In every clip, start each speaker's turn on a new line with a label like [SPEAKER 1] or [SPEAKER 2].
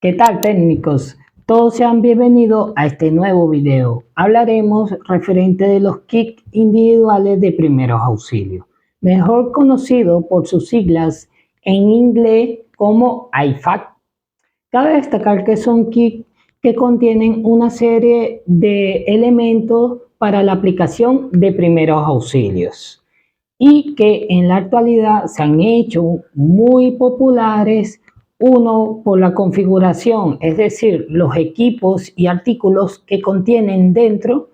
[SPEAKER 1] ¿Qué tal, técnicos? Todos sean bienvenidos a este nuevo video. Hablaremos referente de los kits individuales de primeros auxilios, mejor conocido por sus siglas en inglés como IFAK. Cabe destacar que son kits que contienen una serie de elementos para la aplicación de primeros auxilios y que en la actualidad se han hecho muy populares. Uno, por la configuración, es decir, los equipos y artículos que contienen dentro,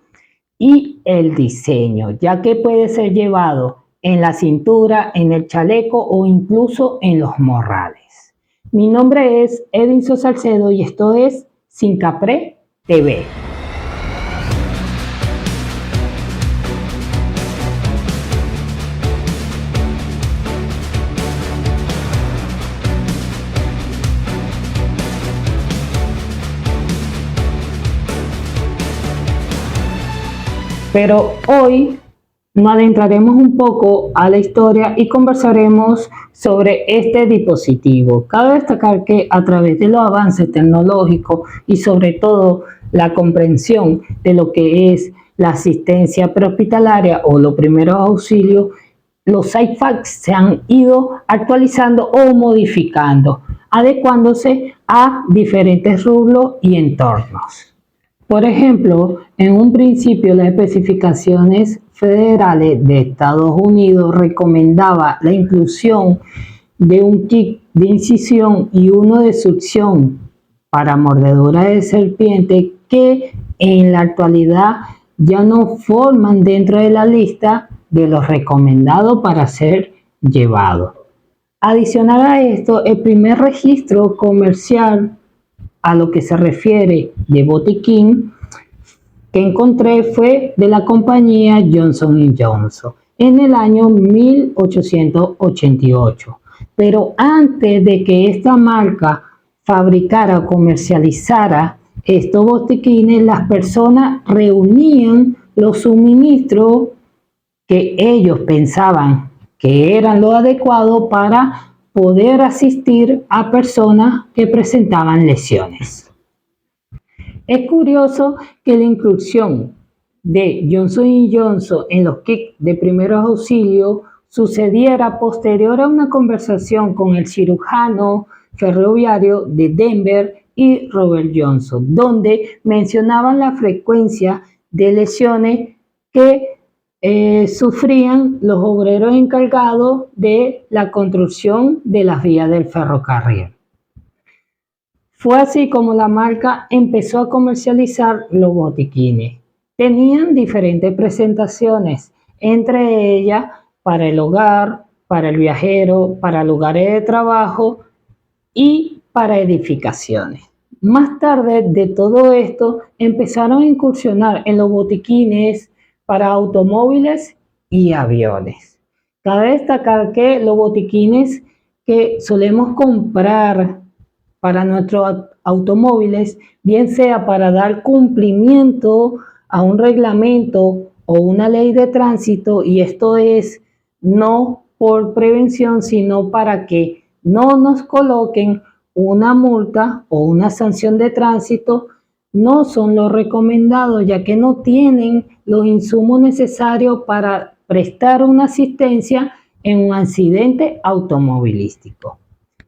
[SPEAKER 1] y el diseño, ya que puede ser llevado en la cintura, en el chaleco o incluso en los morrales. Mi nombre es Edinson Salcedo y esto es Sincapré TV. Pero hoy nos adentraremos un poco a la historia y conversaremos sobre este dispositivo. Cabe destacar que a través de los avances tecnológicos y sobre todo la comprensión de lo que es la asistencia prehospitalaria o los primeros auxilios, los IFAK se han ido actualizando o modificando, adecuándose a diferentes rubros y entornos. Por ejemplo, en un principio las especificaciones federales de Estados Unidos recomendaba la inclusión de un kit de incisión y uno de succión para mordedura de serpiente que en la actualidad ya no forman dentro de la lista de los recomendados para ser llevados. Adicional a esto, el primer registro comercial a lo que se refiere de botiquín que encontré fue de la compañía Johnson & Johnson en el año 1888. Pero antes de que esta marca fabricara o comercializara estos botiquines, las personas reunían los suministros que ellos pensaban que eran lo adecuado para poder asistir a personas que presentaban lesiones. Es curioso que la inclusión de Johnson & Johnson en los kits de primeros auxilios sucediera posterior a una conversación con el cirujano ferroviario de Denver y Robert Johnson, donde mencionaban la frecuencia de lesiones que sufrían los obreros encargados de la construcción de las vías del ferrocarril. Fue así como la marca empezó a comercializar los botiquines. Tenían diferentes presentaciones, entre ellas para el hogar, para el viajero, para lugares de trabajo y para edificaciones. Más tarde de todo esto empezaron a incursionar en los botiquines para automóviles y aviones. Cabe destacar que los botiquines que solemos comprar para nuestros automóviles, bien sea para dar cumplimiento a un reglamento o una ley de tránsito, y esto es no por prevención, sino para que no nos coloquen una multa o una sanción de tránsito, no son los recomendados, ya que no tienen los insumos necesarios para prestar una asistencia en un accidente automovilístico.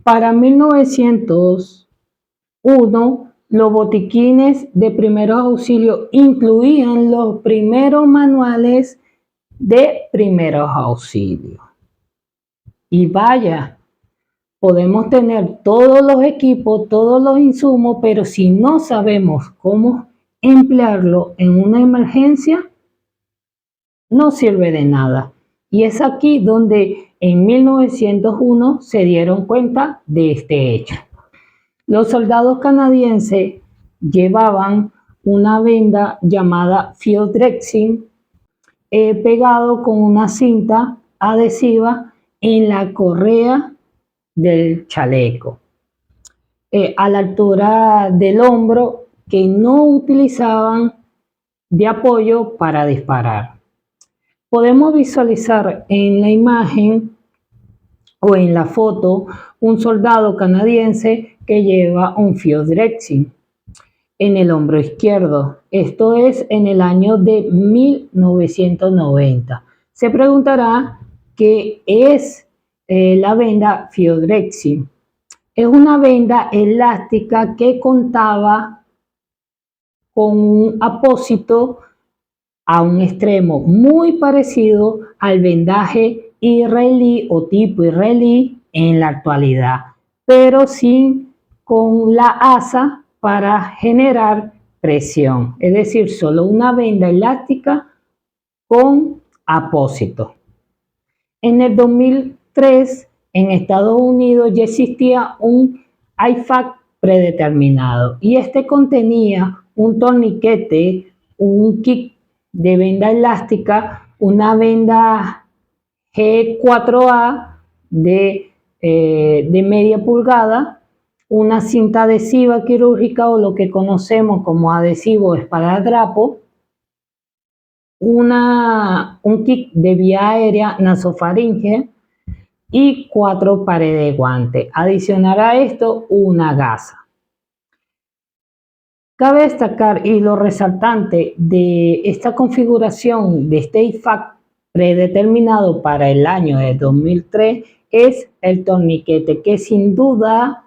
[SPEAKER 1] Para 1901, los botiquines de primeros auxilios incluían los primeros manuales de primeros auxilios. Y vaya, podemos tener todos los equipos, todos los insumos, pero si no sabemos cómo emplearlo en una emergencia, no sirve de nada. Y es aquí donde en 1901 se dieron cuenta de este hecho. Los soldados canadienses llevaban una venda llamada field dressing pegado con una cinta adhesiva en la correa del chaleco, a la altura del hombro, que no utilizaban de apoyo para disparar. Podemos visualizar en la imagen o en la foto un soldado canadiense que lleva un fiodrexin en el hombro izquierdo. Esto es en el año de 1990. Se preguntará qué es la venda fiodrexin. Es una venda elástica que contaba con un apósito a un extremo muy parecido al vendaje israelí o tipo israelí en la actualidad, pero sin con la asa para generar presión, es decir, solo una venda elástica con apósito. En el 2003, en Estados Unidos ya existía un IFAK predeterminado y este contenía un torniquete, un kit de venda elástica, una venda G4A de media pulgada, una cinta adhesiva quirúrgica o lo que conocemos como adhesivo esparadrapo, un kit de vía aérea nasofaringe y 4 pares de guante. Adicionar a esto una gasa. Cabe destacar, y lo resaltante de esta configuración de este IFAK predeterminado para el año de 2003 es el torniquete, que sin duda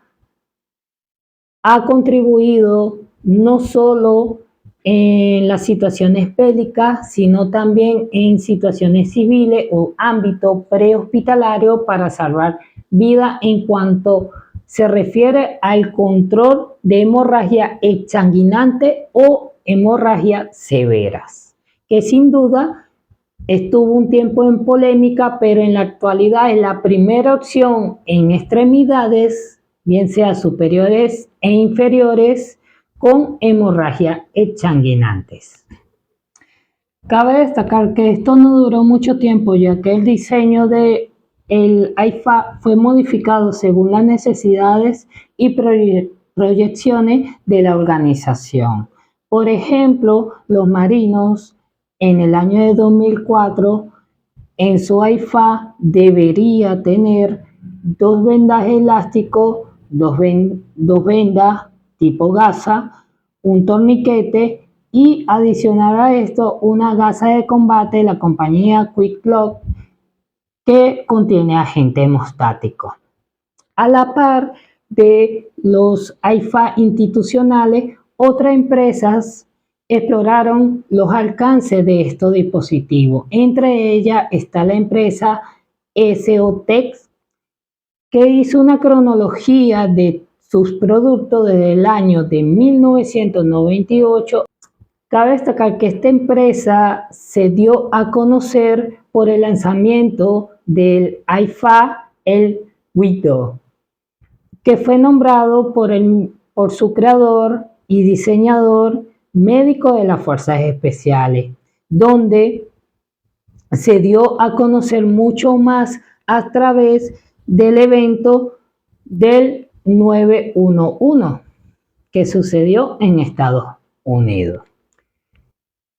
[SPEAKER 1] ha contribuido no solo en las situaciones bélicas, sino también en situaciones civiles o ámbito prehospitalario para salvar vida en cuanto se refiere al control de hemorragia exsanguinante o hemorragia severas, que sin duda estuvo un tiempo en polémica, pero en la actualidad es la primera opción en extremidades, bien sea superiores e inferiores, con hemorragia exsanguinantes. Cabe destacar que esto no duró mucho tiempo, ya que el diseño del IFA fue modificado según las necesidades y proyecciones de la organización. Por ejemplo, los marinos en el año de 2004 en su IFA debería tener 2 vendajes elásticos, 2 vendas tipo gasa, un torniquete y adicionar a esto una gasa de combate de la compañía Quick Lock que contiene agente hemostático. A la par de los IFA institucionales, otras empresas exploraron los alcances de estos dispositivos. Entre ellas está la empresa SOTEX, que hizo una cronología de sus productos desde el año de 1998. Cabe destacar que esta empresa se dio a conocer por el lanzamiento del IFA, el Widow, que fue nombrado por su creador y diseñador médico de las Fuerzas Especiales, donde se dio a conocer mucho más a través del evento del 911 que sucedió en Estados Unidos.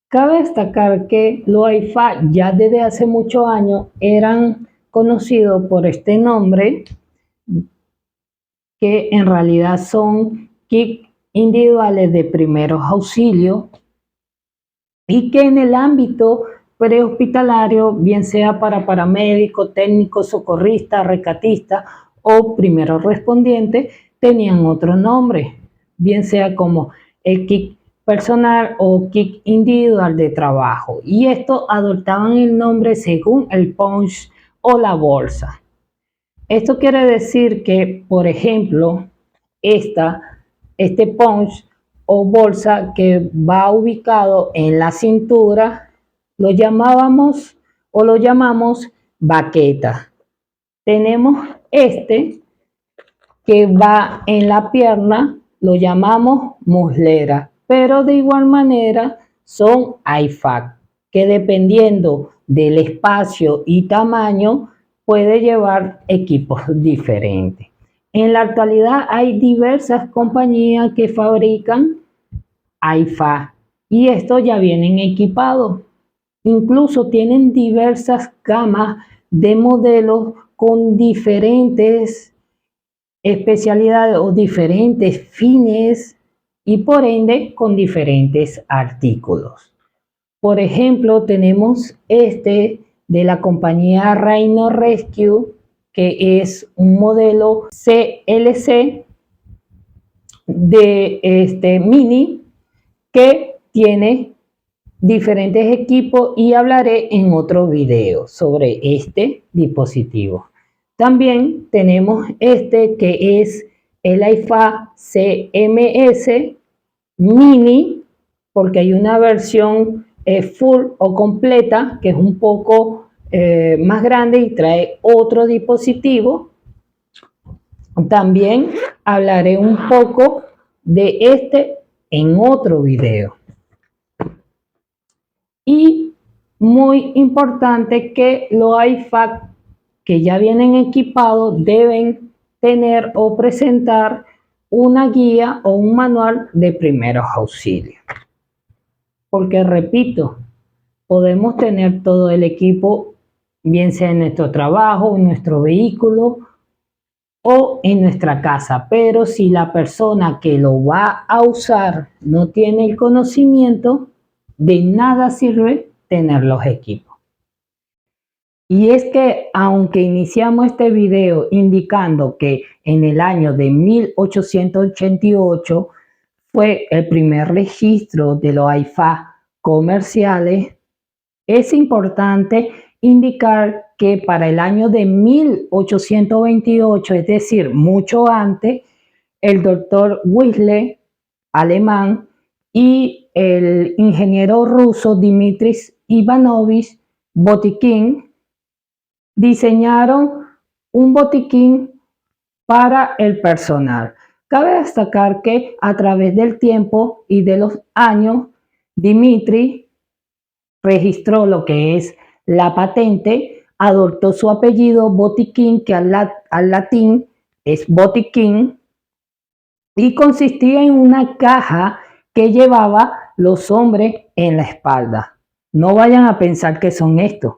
[SPEAKER 1] Cabe destacar que los IFA ya desde hace muchos años eran conocidos por este nombre, que en realidad son kits individuales de primeros auxilios y que en el ámbito prehospitalario, bien sea para paramédicos, técnicos, socorristas, rescatistas o primeros respondientes, tenían otro nombre, bien sea como el kit personal o kit individual de trabajo, y estos adoptaban el nombre según el punch o la bolsa. Esto quiere decir que, por ejemplo, este punch o bolsa que va ubicado en la cintura, lo llamábamos o lo llamamos baqueta. Tenemos este que va en la pierna, lo llamamos muslera, pero de igual manera son IFAK, que dependiendo del espacio y tamaño puede llevar equipos diferentes. En la actualidad hay diversas compañías que fabrican IFA y estos ya vienen equipados. Incluso tienen diversas gamas de modelos con diferentes especialidades o diferentes fines y por ende con diferentes artículos. Por ejemplo, tenemos este de la compañía Rhino Rescue, que es un modelo CLC de mini que tiene diferentes equipos y hablaré en otro video sobre este dispositivo. También tenemos este que es el iFA CMS Mini, porque hay una versión full o completa que es un poco más grande y trae otro dispositivo. También hablaré un poco de este en otro video. Y muy importante que los iFAC que ya vienen equipados deben tener o presentar una guía o un manual de primeros auxilios. Porque repito, podemos tener todo el equipo, bien sea en nuestro trabajo, en nuestro vehículo o en nuestra casa, pero si la persona que lo va a usar no tiene el conocimiento, de nada sirve tener los equipos. Y es que aunque iniciamos este video indicando que en el año de 1888 fue el primer registro de los iFA comerciales, es importante indicar que para el año de 1828, es decir, mucho antes, el doctor Whistler, alemán, y el ingeniero ruso Dmitri Ivanovich Botikin diseñaron un botiquín para el personal. Cabe destacar que a través del tiempo y de los años, Dmitri registró lo que es la patente, adoptó su apellido Botikin, que al latín es botiquín, y consistía en una caja que llevaba los hombres en la espalda. No vayan a pensar que son estos.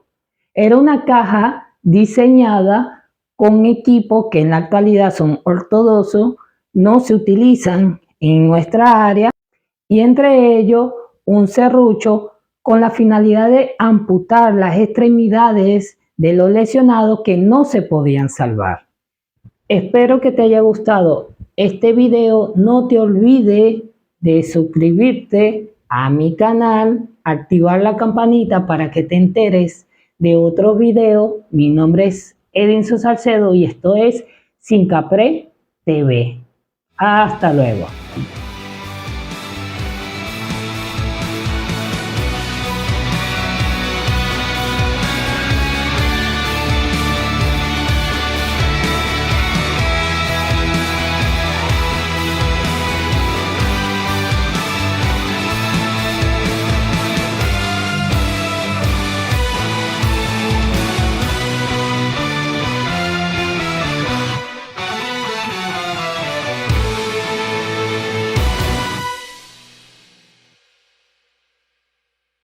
[SPEAKER 1] Era una caja diseñada con equipos que en la actualidad son ortodoxos, no se utilizan en nuestra área, y entre ellos un serrucho con la finalidad de amputar las extremidades de los lesionados que no se podían salvar. Espero que te haya gustado este video. No te olvides de suscribirte a mi canal, activar la campanita para que te enteres de otros videos. Mi nombre es Edinson Salcedo y esto es Sincapre TV. Hasta luego.